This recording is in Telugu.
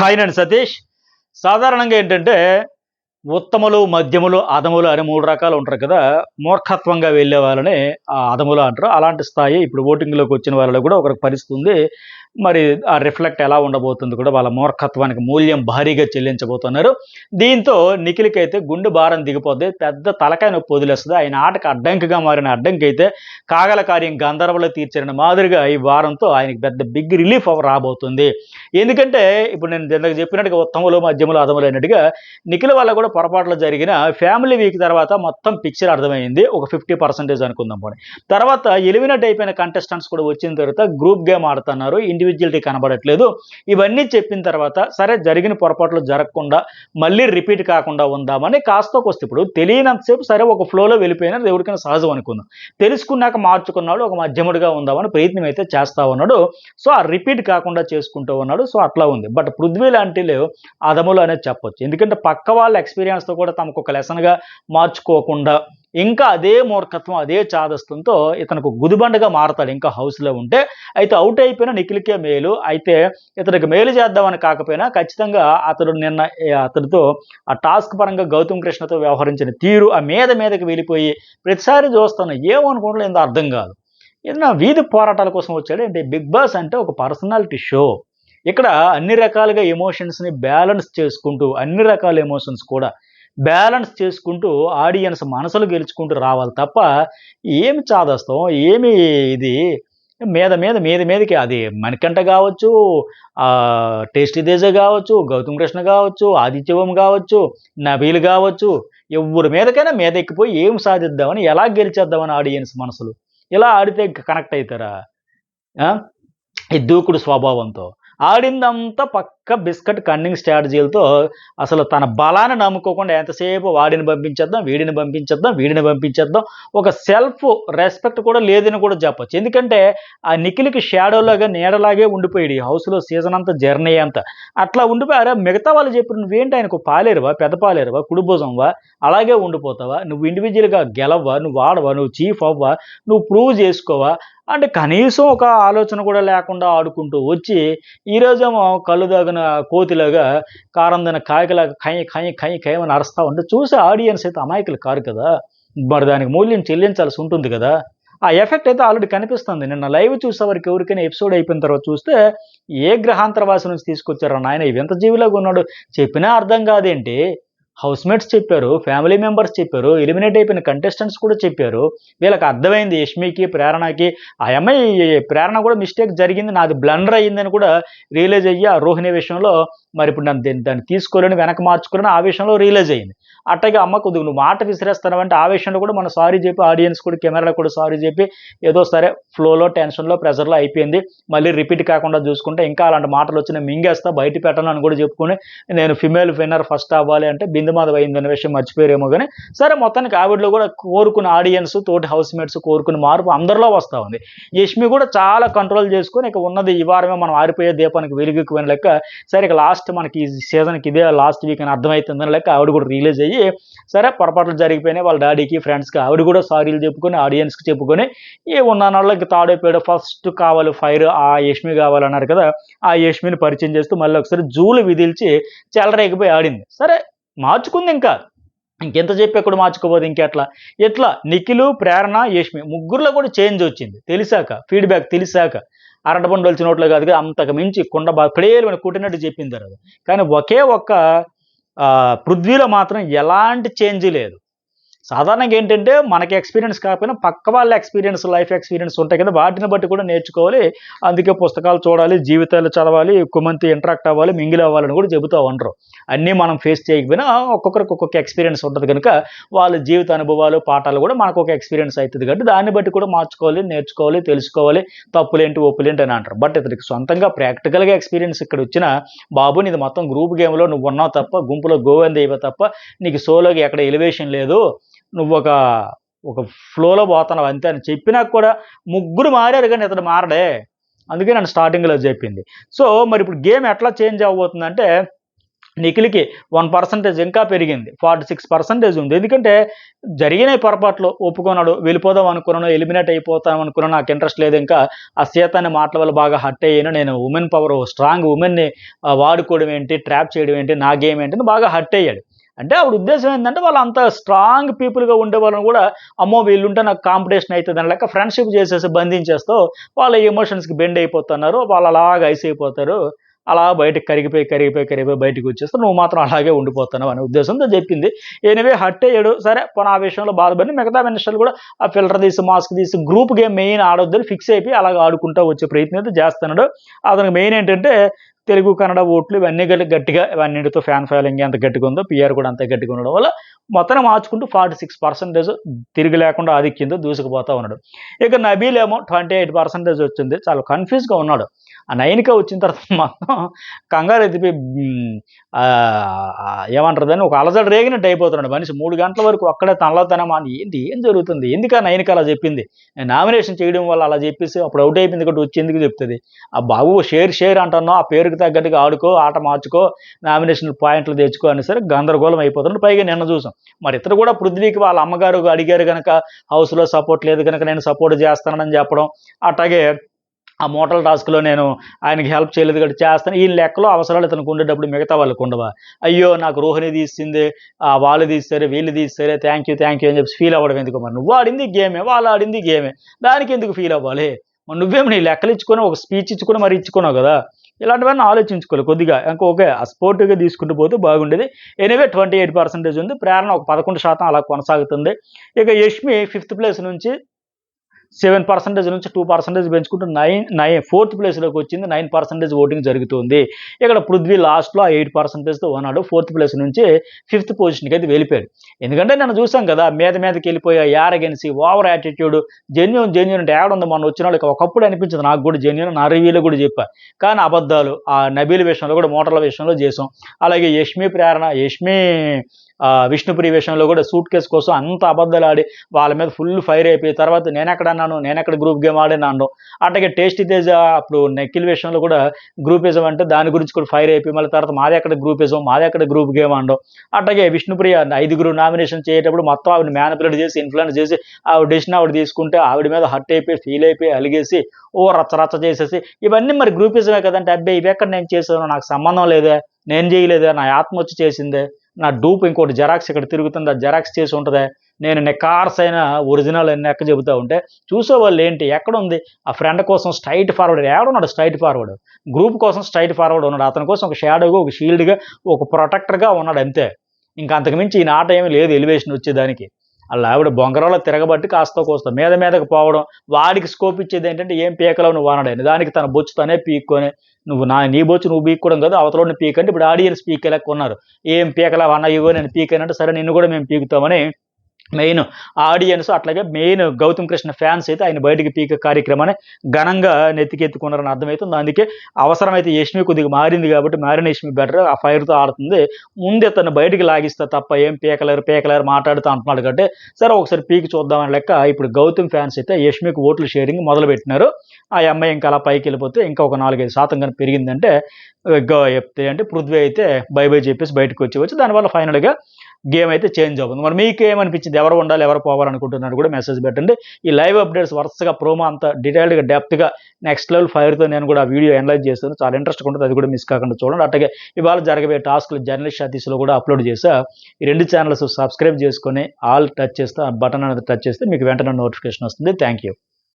ఆయనండి సతీష్. సాధారణంగా ఏంటంటే, ఉత్తములు, మధ్యములు, అధములు అని 3 రకాలు ఉంటారు కదా! మూర్ఖత్వంగా వెళ్ళే వాళ్ళని అధములు అంటారు. అలాంటి స్థాయి ఇప్పుడు ఓటింగ్‌లోకొచ్చిన వాళ్ళలో కూడా ఒక పరిస్థితి ఉంది. మరి ఆ రిఫ్లెక్ట్ ఎలా ఉండబోతుంది కూడా వాళ్ళ మూర్ఖత్వానికి మూల్యం భారీగా చెల్లించబోతున్నారు. దీంతో నిఖిల్‌కైతే గుండె భారం దిగిపోద్ది. పెద్ద తలకాయ నొప్పి వదిలేస్తది. ఆయన ఆటకి అడ్డంకిగా మారిన అడ్డంకైతే కాగల కార్యం గంధర్వలో తీర్చిన మాదిరిగా ఈ వారంతో ఆయనకి పెద్ద బిగ్ రిలీఫ్ రాబోతుంది. ఎందుకంటే ఇప్పుడు నేను ఇందాక చెప్పినట్టుగా ఉత్తములు, మధ్యములు, అధములు అన్నట్టుగా నిఖిల్ వల్ల కూడా పొరపాట్లు జరిగిన ఫ్యామిలీ వీక్ తర్వాత మొత్తం పిక్చర్ అర్థమైంది. ఒక 50% అనుకుందాం పోనీ. తర్వాత ఎలిమినేట్ అయిపోయిన కంటెస్టెంట్స్ కూడా వచ్చిన తర్వాత గ్రూప్ గేమ్ ఆడుతున్నారు. ఇండివిడ్యుయాలిటీ కనబడట్లేదు. ఇవన్నీ చెప్పిన తర్వాత సరే జరిగిన పొరపాట్లు జరగకుండా మళ్ళీ రిపీట్ కాకుండా ఉందామని కాస్తో కోస్త ఇప్పుడు తెలియనంతసేపు సరే ఒక ఫ్లోలో వెళ్ళిపోయినా ఎవరికైనా సహజం అనుకుందాం. తెలుసుకున్నాక మార్చుకున్నాడు ఒక మధ్యముడిగా ఉందామని ప్రయత్నం అయితే చేస్తా ఉన్నాడు. సో ఆ రిపీట్ కాకుండా చేసుకుంటూ ఉన్నాడు. సో అట్లా ఉంది. బట్ పృథ్వీ లాంటిలో అదములు అనేది చెప్పొచ్చు. ఎందుకంటే పక్క వాళ్ళ ఎక్స్‌పీరియన్స్‌తో కూడా తమకు ఒక లెసన్‌గా మార్చుకోకుండా ఇంకా అదే మూర్ఖత్వం, అదే చాదస్తంతో ఇతనికి గుదిబండగా మారతాడు ఇంకా హౌస్‌లో ఉంటే. అయితే ఔట్ అయిపోయిన నిఖిల్‌కే మేలు. అయితే ఇతనికి మేలు చేద్దామని కాకపోయినా ఖచ్చితంగా అతడు నిన్న అతడితో ఆ టాస్క్ పరంగా గౌతమ్ కృష్ణతో వ్యవహరించిన తీరు ఆ మీదకి వెళ్ళిపోయి ప్రతిసారి చూస్తున్నా ఏమనుకుంటాడో ఏందో అర్థం కాదు. ఏదైనా వీధి పోరాటాల కోసం వచ్చాడా ఏంటి? బిగ్ బాస్ అంటే ఒక పర్సనాలిటీ షో. ఇక్కడ అన్ని రకాలుగా ఎమోషన్స్‌ని బ్యాలెన్స్ చేసుకుంటూ, అన్ని రకాల ఎమోషన్స్ కూడా బ్యాలెన్స్ చేసుకుంటూ ఆడియన్స్ మనసులు గెలుచుకుంటూ రావాలి తప్ప, ఏమి చాదస్తం, ఏమి ఇది మీదకి అది మణికంఠ గావచ్చు, టేస్టీ తేజ గావచ్చు, గౌతమ్ కృష్ణ గావచ్చు, ఆదిత్యవం గావచ్చు, నబీల్ గావచ్చు, ఎవ్వరి మీదకైనా మీదెక్కిపోయి ఏం సాధిద్దామని, ఎలా గెలిచేద్దామని ఆడియన్స్ మనసులు. ఇలా ఆడితే కనెక్ట్ అయితారా? ఆ! ఈ దూకుడు స్వభావంతో. ఆడిందంతా పక్క బిస్కట్ కన్నింగ్ స్ట్రాటజీలతో అసలు తన బలాన్ని నమ్ముకోకుండా ఎంతసేపు వాడిని పంపించేద్దాం, వీడిని పంపించేద్దాం. ఒక సెల్ఫ్ రెస్పెక్ట్ కూడా లేదని కూడా చెప్పొచ్చు. ఎందుకంటే ఆ నిఖిల్‌కి షాడోలాగా, నీడలాగే ఉండిపోయాడు ఈ హౌస్‌లో సీజన్ అంతా, జర్నీ అంతా. అట్లా ఉండిపోయి అరే మిగతా వాళ్ళు చెప్పిరు నువ్వేంటి ఆయనకు పాలేరువా, పెద్ద పాలేరువా, కుడి భుజంవా, అలాగే ఉండిపోతావా? నువ్వు ఇండివిడ్యుయల్‌గా గెలవ్వా? నువ్వు ఆడవా? నువ్వు చీఫ్ అవ్వా? నువ్వు ప్రూవ్ చేసుకోవా? అంటే కనీసం ఒక ఆలోచన కూడా లేకుండా ఆడుకుంటూ వచ్చి, ఈరోజేమో కళ్ళు దాగిన కోతిలాగా, కారం తిన్న కాకిలాగా కయ్ అని అరుస్తా ఉంటే చూసే ఆడియన్స్ అయితే అమాయకులు కారు కదా! మరి దానికి మూల్యం చెల్లించాల్సి ఉంటుంది కదా! ఆ ఎఫెక్ట్ అయితే ఆల్రెడీ కనిపిస్తుంది. నిన్న లైవ్ చూసేవారికి ఎవరికైనా ఎపిసోడ్ అయిపోయిన తర్వాత చూస్తే, ఏ గ్రహాంతర వాసి నుంచి తీసుకొచ్చారా నాయన ఈ వింత జీవిలాగా ఉన్నాడు. చెప్పినా అర్థం కాదేంటి? హౌస్‌మేట్స్ చెప్పారు, ఫ్యామిలీ మెంబర్స్ చెప్పారు, ఎలిమినేట్ అయిపోయిన కంటెస్టెంట్స్ కూడా చెప్పారు. వీళ్ళకి అర్థమైంది యష్మికి, ప్రేరణకి. ఆ అమ్మాయి ప్రేరణ కూడా మిస్టేక్ జరిగింది. నాది బ్లండర్ అయ్యిందని కూడా రియలైజ్ అయ్యి ఆ రోహిణి విషయంలో మరి ఇప్పుడు నన్ను దాన్ని తీసుకోలేను, వెనక్కి మార్చుకోలేను ఆ విషయంలో రియలైజ్ అయింది. అట్టాగే అమ్మ కొద్దిగా నువ్వు మాట విసిరేస్తున్నావంటే ఆ విషయంలో కూడా మనం సారీ చెప్పి ఆడియన్స్ కూడా కెమెరాలో కూడా సారీ చెప్పి ఏదో సరే ఫ్లోలో, టెన్షన్‌లో, ప్రెషర్‌లో అయిపోయింది. మళ్ళీ రిపీట్ కాకుండా చూసుకుంటే ఇంకా అలాంటి మాటలు వచ్చినా మింగేస్తా, బయట పెట్టను అని కూడా చెప్పుకొని నేను ఫిమేల్ విన్నర్ ఫస్ట్ అవ్వాలి అంటే బిందు మాధవ్ అయిందన్న విషయం మర్చిపోయారేమో గానీ, సరే మొత్తానికి ఆవిడలో కూడా కోరుకున్న ఆడియన్స్, తోటి హౌస్‌మేట్స్ కోరుకున్న మార్పు అందరిలో వస్తా ఉంది. యష్మి కూడా చాలా కంట్రోల్ చేసుకొని ఇక ఉన్నది ఈ వారమే మనం ఆరిపోయే దీపానికి వెలుగెక్కువని లెక్క, సరే ఇక లాస్ట్ మనకి ఈ సీజన్‌కి ఇదే లాస్ట్ వీక్ అని అర్థమైతుందని లెక్క ఆవిడ కూడా రియలైజ్ అయ్యి, సరే పొరపాట్లు జరిగిపోయినాయి వాళ్ళ డాడీకి, ఫ్రెండ్స్‌కి ఆవిడ కూడా సారీలు చెప్పుకొని, ఆడియన్స్‌కి చెప్పుకొని, ఈ ఉన్నానోళ్ళకి తాడో పేడో ఫస్ట్ కావాలి ఫైర్ ఆ యష్మి కావాలన్నారు కదా! ఆ యష్మిని పరిచయం చేస్తూ మళ్ళీ ఒకసారి జూలు విదిల్చి చెలరేగిపోయి ఆడింది. సరే మార్చుకుందింకా. ఇంకెంత చెప్పి ఎక్కడ మార్చుకోబోదు ఇంకెట్లా? ఇట్లా నిఖిలు, ప్రేరణ, యష్మి ముగ్గురిలో కూడా చేంజ్ వచ్చింది. తెలిసాక, ఫీడ్‌బ్యాక్ తెలిసాక. అరటిపండు ఒలిచిన నోట్లో కాదుగా అంతకు మించి కుండ పడేలుమని కొట్టినట్టు చెప్పిందరది. కానీ ఒకే ఒక్క పృథ్వీలో మాత్రం ఎలాంటి చేంజ్ లేదు. సాధారణంగా ఏంటంటే మనకి ఎక్స్‌పీరియన్స్ కాకపోయినా పక్క వాళ్ళ ఎక్స్‌పీరియన్స్, లైఫ్ ఎక్స్‌పీరియన్స్ ఉంటాయి కదా! వాటిని బట్టి కూడా నేర్చుకోవాలి. అందుకే పుస్తకాలు చూడాలి, జీవితాలు చదవాలి, ఎక్కువ మందితో ఇంటరాక్ట్ అవ్వాలి, మింగిల్ అవ్వాలని కూడా చెబుతా ఉండరు. అన్నీ మనం ఫేస్ చేయకపోయినా ఒక్కొక్కరికి ఒక్కొక్క ఎక్స్‌పీరియన్స్ ఉంటది గనుక, వాళ్ళ జీవిత అనుభవాలు, పాఠాలు కూడా మనకొక ఎక్స్‌పీరియన్స్ అయితది కాబట్టి దాన్ని బట్టి కూడా మార్చుకోవాలి, నేర్చుకోవాలి, తెలుసుకోవాలి. తప్పులేంటి, ఒప్పులేంటి అని అంటారు. బట్ ఇతనికి సొంతంగా ప్రాక్టికల్‌గా ఎక్స్‌పీరియన్స్ ఇక్కడొచ్చిన బాబు నీది మొత్తం గ్రూప్ గేమ్‌లో నువ్వున్నావు తప్ప, గుంపులో గోవిందయ్యవే తప్ప, నీకు సోలోగా ఎక్కడ ఎలివేషన్ లేదు. నువ్వొక ఒక ఫ్లోలో పోతున్నావు అంతే అని చెప్పినా కూడా ముగ్గురు మారారు గానీ ఇతడు మారడే. అందుకే నన్ను స్టార్టింగ్‌లో జెప్పింది. సో, మరిప్పుడు గేమ్ ఎట్లా చేంజ్ అవ్వబోతుందంటే నిఖిల్కి 1% ఇంకా పెరిగింది, 46% ఉంది. ఎందుకంటే జరిగిన పొరపాట్లు ఒప్పుకున్నాడు, వెళ్ళిపోదాం అనుకున్నాను, ఎలిమినేట్ అయిపోతాం అనుకున్నాను, నాకు ఇంట్రెస్ట్ లేదు ఇంకా, ఆ సీత అనే మాటల వల్ల బాగా హర్ట్ అయ్యాను, నేను ఉమెన్ పవర్ స్ట్రాంగ్ ఉమెన్ని వాడుకోవడం ఏంటి, ట్రాప్ చేయడం ఏంటి, నా గేమ్ ఏంటి అని బాగా హర్ట్ అయ్యాడు. అంటే ఆవిడ ఉద్దేశం ఏంటంటే వాళ్ళు అంత స్ట్రాంగ్ పీపుల్గా ఉండే వాళ్ళని కూడా అమ్మో వీళ్ళుంటే నాకు కాంపిటీషన్ అవుతుంది అని లెక్క ఫ్రెండ్షిప్ చేసేసి బంధించేస్తూ వాళ్ళ ఎమోషన్స్కి బెండ్ అయిపోతున్నారు, వాళ్ళు అలాగ ఐస్ అయిపోతారు, అలా బయటకు కరిగిపోయి బయటకు వచ్చేస్తే నువ్వు మాత్రం అలాగే ఉండిపోతున్నావు అనే ఉద్దేశంతో చెప్పింది. ఎనివే హర్ట్ అయ్యాడు, సరే పోనీ ఆ విషయంలో బాధపడి మిగతా విషయాలు కూడా ఆ ఫిల్టర్ తీసి మాస్క్ తీసి గ్రూప్ గేమ్ మెయిన్ ఆడొద్దని ఫిక్స్ అయిపోయి అలాగ ఆడుకుంటూ వచ్చే ప్రయత్నం అయితే చేస్తున్నాడు. అతనికి మెయిన్ ఏంటంటే తెలుగు కన్నడ ఓట్లు ఇవన్నీ గట్టిగా ఇవన్నిటితో ఫ్యాన్ ఫాలోయింగ్ ఎంత గట్టిగా ఉందో పిఆర్ కూడా అంతే గట్టిగా ఉండడం వల్ల మొత్తం మార్చుకుంటూ 46% తిరిగి లేకుండా ఆధిక్యంతో దూసుకుపోతా ఉన్నాడు. ఇక నబీల్ ఏమో 28% వచ్చింది, చాలా కన్ఫ్యూజ్గా ఉన్నాడు. ఆ 9కే వచ్చిన తర్వాత మొత్తం కంగారు ఎత్తిపోయి ఏమంటారు దాన్ని, ఒక అలజడి రేగినట్టు అయిపోతున్నాడు మనిషి. 3 గంటల వరకు అక్కడే తనలో తనమా ఏంటి ఏం జరుగుతుంది, ఎందుకు ఆ 9కి అలా చెప్పింది, నామినేషన్ చేయడం వల్ల అలా చెప్పేసి అప్పుడు అవుట్ అయిపోయింది కాబట్టి వచ్చి ఎందుకు చెప్తుంది, ఆ బాబు షేర్ అంటున్నావు, ఆ పేరుకి తగ్గట్టుగా ఆడుకో, ఆట మార్చుకో, నామినేషన్ పాయింట్లు తెచ్చుకో అని సరే గందరగోళం అయిపోతున్నాడు. పైగా నిన్న చూసాం మరి ఇతరు కూడా పృథ్వీకి వాళ్ళ అమ్మగారు అడిగారు కనుక హౌస్లో సపోర్ట్ లేదు కనుక నేను సపోర్ట్ చేస్తానని చెప్పడం, అట్లాగే ఆ మోటల్ టాస్క్లో నేను ఆయనకి హెల్ప్ చేయలేదు కాబట్టి చేస్తాను, ఈ లెక్కలో అవసరాలు ఇతనికి ఉండేటప్పుడు మిగతా వాళ్ళకి ఉండవా, అయ్యో నాకు రోహిణి తీసింది, వాళ్ళు తీస్తారు వీళ్ళు తీస్తారు, థ్యాంక్ యూ అని చెప్పి ఫీల్ అవ్వడం ఎందుకు, మరి నువ్వు ఆడింది గేమే వాళ్ళు ఆడింది గేమే, దానికి ఎందుకు ఫీల్ అవ్వాలి, మరి నువ్వేమో నీ లెక్కలు ఇచ్చుకొని ఒక స్పీచ్ ఇచ్చుకొని మరి ఇచ్చుకున్నావు కదా, ఇలాంటివన్నీ ఆలోచించుకోవాలి కొద్దిగా. ఇంకా ఓకే ఆ స్పోర్టివ్గా తీసుకుంటూ పోతే బాగుండేది. ఎనివే 28% ఉంది, ప్రేరణ ఒక 11% అలా కొనసాగుతుంది. ఇక యష్మి 5th ప్లేస్ నుంచి 7% నుంచి 2% పెంచుకుంటూ 4th ప్లేస్లోకి వచ్చింది, 9% ఓటింగ్ జరుగుతుంది. ఇక్కడ పృథ్వీ లాస్ట్లో 8%తో ఉన్నాడు, 4th ప్లేస్ నుంచి 5th పొజిషన్కి అయితే వెళ్ళిపోయాడు. ఎందుకంటే నేను చూసాం కదా మీదకి వెళ్ళిపోయా యారగెన్సీ, ఓవర్ యాటిట్యూడ్, జెన్యూన్ అంటే ఏడుంది, మొన్న వచ్చిన వాళ్ళకి ఒకప్పుడు అనిపించింది నాకు కూడా జెన్యూన్, నా రివ్యూలో కూడా చెప్పా, కానీ అబద్ధాలు ఆ నబీల్ విషయంలో కూడా మోటార్ల విషయంలో చేసాం. అలాగే యష్మి విష్ణుప్రియ విషయంలో కూడా సూట్ కేసు కోసం అంత అబద్ధాలు ఆడి వాళ్ళ మీద ఫుల్ ఫైర్ అయిపోయి తర్వాత నేనెక్కడ గ్రూప్ గేమ్ ఆడినాను. అట్లాగే టేస్టీ తేజ అప్పుడు నెక్కిల్ విషయంలో కూడా గ్రూపిజం అంటే దాని గురించి కూడా ఫైర్ అయిపోయి మళ్ళీ తర్వాత మాదెక్కడ గ్రూప్ గేమ్ ఆడడం. అట్లాగే విష్ణుప్రియ 5 నామినేషన్ చేసేటప్పుడు మొత్తం ఆవిడ మ్యానిపులేట్ చేసి ఇన్ఫ్లుయెన్స్ చేసి ఆవిడ డెసిషన్ ఆవిడ తీసుకుంటే ఆవిడ మీద హర్ట్ అయిపోయి ఫీల్ అయిపోయి అలిగేసి రచ్చ చేసేసి ఇవన్నీ మరి గ్రూపిజమే కదంటే, అబ్బాయి ఇవి ఎక్కడ నేను చేశాను, నాకు సంబంధం లేదే, నేను చేయలేదే, నా ఆత్మ వచ్చి చేసిందే, నా డూప్ ఇంకోటి జెరాక్స్ ఇక్కడ తిరుగుతుంది, జెరాక్స్ చేసి ఉంటుందే, నేను నెకార్స్ అయిన ఒరిజినల్ అని ఎక్క చెబుతూ ఉంటే చూసేవాళ్ళు ఏంటి ఎక్కడుంది ఆ ఫ్రెండ్ కోసం స్ట్రైట్ ఫార్వర్డ్, ఏడున్నాడు స్ట్రైట్ ఫార్వర్డ్, గ్రూప్ కోసం స్ట్రైట్ ఫార్వర్డ్ ఉన్నాడు, అతని కోసం ఒక షాడోగా ఒక షీల్డ్గా ఒక ప్రొటెక్టర్గా ఉన్నాడు అంతే. ఇంకా అంతకుమించి ఈ నాట ఏమీ లేదు ఎలివేషన్ వచ్చేదానికి. అలా ఆవిడ బొంగరంలో తిరగబట్టి కాస్త కోస్తా మీదకి పోవడం, వాడికి స్కోప్ ఇచ్చేది ఏంటంటే ఏం పీకలో నువ్వు అనడాని, దానికి తన బొచ్చు తనే పీక్కొని నువ్వు నీ బొచ్చు నువ్వు పీక్కోవడం కదా అవతలోని పీక్ అంటే ఇప్పుడు ఆడియన్స్ పీకేలాగా కొన్నారు, ఏం పీకలా అన్న ఇగో నేను పీకానంటే సరే నిన్ను కూడా మేము పీకుతామని మెయిన్ ఆడియన్స్ అట్లాగే మెయిన్ గౌతమ్ కృష్ణ ఫ్యాన్స్ అయితే ఆయన బయటికి పీకే కార్యక్రమాన్ని ఘనంగా నెత్తికెత్తుకున్నారని అర్థమవుతుంది. అందుకే అవసరమైతే యష్మి కొద్దిగా మారింది కాబట్టి మారిన యష్మి బెటర్ ఆ ఫైర్తో ఆడుతుంది, ముందే తను బయటికి లాగిస్తా తప్ప ఏం పీకలేరు మాట్లాడుతూ అంటున్నాడు కాబట్టి సరే ఒకసారి పీకి చూద్దామని లెక్క ఇప్పుడు గౌతమ్ ఫ్యాన్స్ అయితే యష్మికి ఓట్లు షేరింగ్ మొదలుపెట్టినారు. ఆ అమ్మాయి ఇంకా అలా పైకి వెళ్ళిపోతే ఇంకా ఒక 4-5% కానీ పెరిగిందంటే చెప్తే అంటే పృథ్వీ అయితే బై చెప్పేసి బయటకు వచ్చి దానివల్ల ఫైనల్గా గేమ్ అయితే చేంజ్ అవుతుంది. మరి మీకు ఏమనిపించింది, ఎవరు ఉండాలి ఎవరు పోవాలనుకుంటున్నారు కూడా మెసేజ్ పెట్టండి. ఈ లైవ్ అప్డేట్స్ వరుసగా ప్రోమో అంతా డీటెయిల్డ్గా డెప్త్గా నెక్స్ట్ లెవెల్ ఫైర్తో నేను కూడా వీడియో అనలైజ్ చేస్తాను, చాలా ఇంట్రెస్ట్గా ఉంటుంది, అది కూడా మిస్ కాకుండా చూడండి. అట్లాగే ఇవాళ జరగబోయే టాస్క్లు జర్నలిస్ట్ సతీష్లో కూడా అప్లోడ్ చేసా, ఈ 2 ఛానల్స్ సబ్స్క్రైబ్ చేసుకొని ఆల్ టచ్ చేస్తే ఆ బటన్ అనేది టచ్ చేస్తే మీకు వెంటనే నోటిఫికేషన్ వస్తుంది. Thank you.